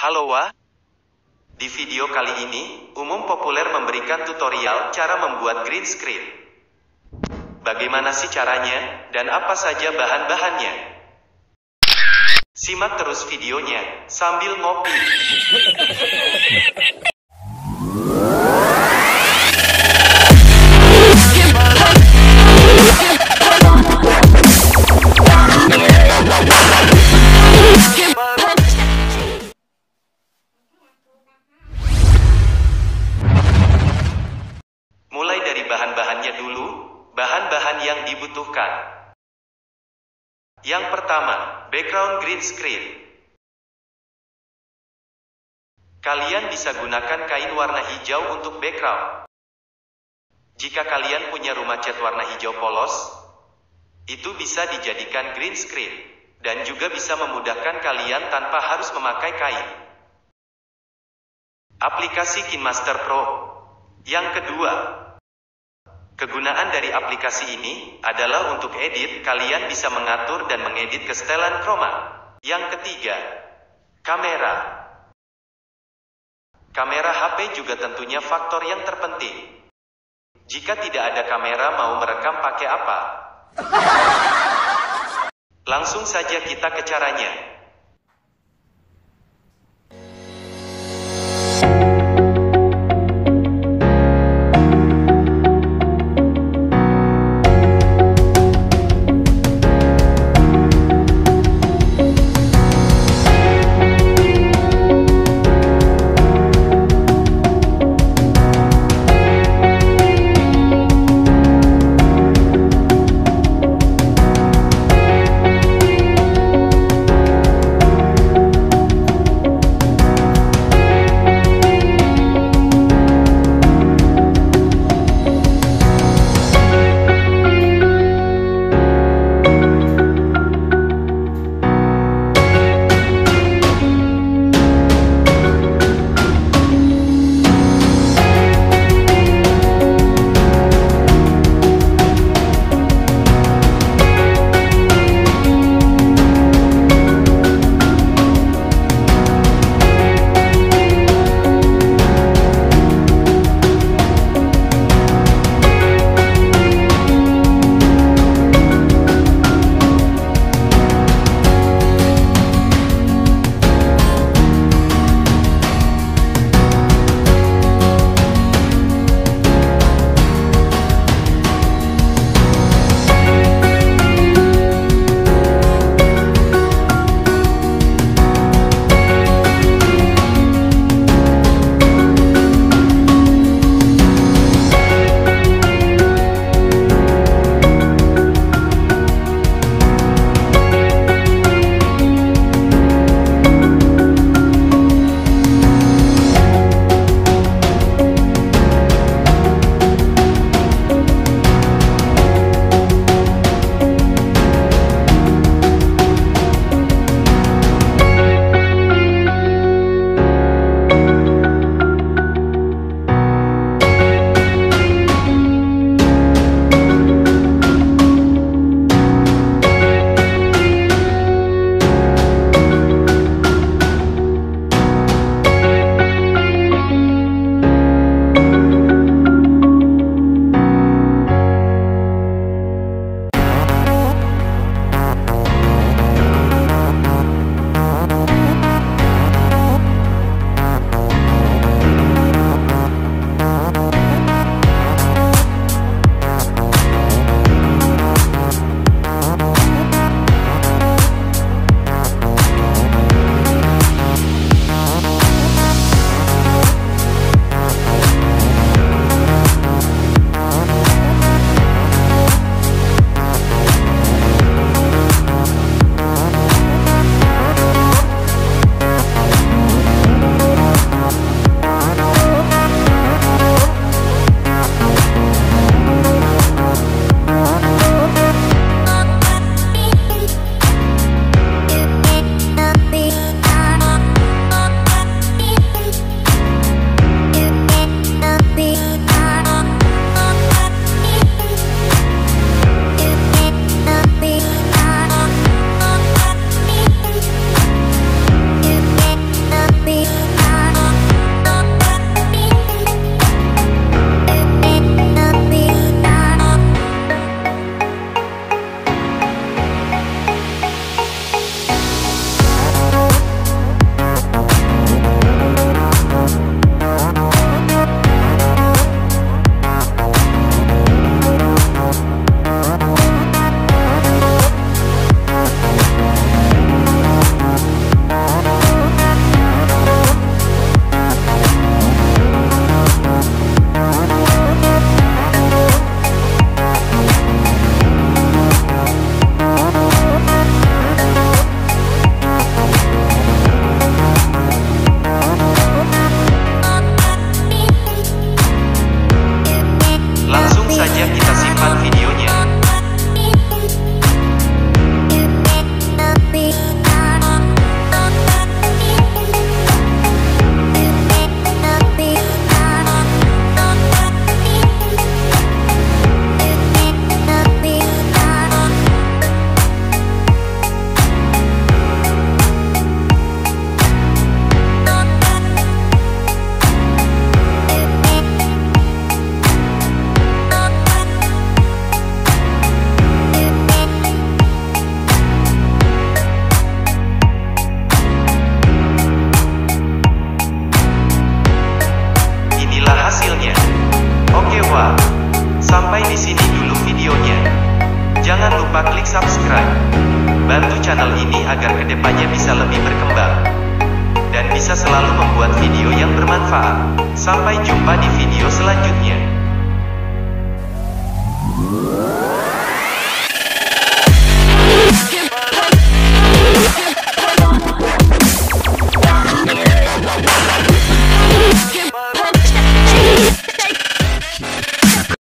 Halo Wah, di video kali ini, Umum Populer memberikan tutorial cara membuat green screen. Bagaimana sih caranya, dan apa saja bahan-bahannya? Simak terus videonya, sambil ngopi. Mulai dari bahan-bahannya dulu, bahan-bahan yang dibutuhkan. Yang pertama, background green screen. Kalian bisa gunakan kain warna hijau untuk background. Jika kalian punya rumah cat warna hijau polos, itu bisa dijadikan green screen, dan juga bisa memudahkan kalian tanpa harus memakai kain. Aplikasi Kinemaster Pro. Yang kedua, kegunaan dari aplikasi ini adalah untuk edit. Kalian bisa mengatur dan mengedit kesetelan kroma. Yang ketiga, kamera. Kamera HP juga tentunya faktor yang terpenting. Jika tidak ada kamera, mau merekam pakai apa? Langsung saja kita ke caranya. lupa klik subscribe. Bantu channel ini agar kedepannya bisa lebih berkembang dan bisa selalu membuat video yang bermanfaat. Sampai jumpa di video selanjutnya.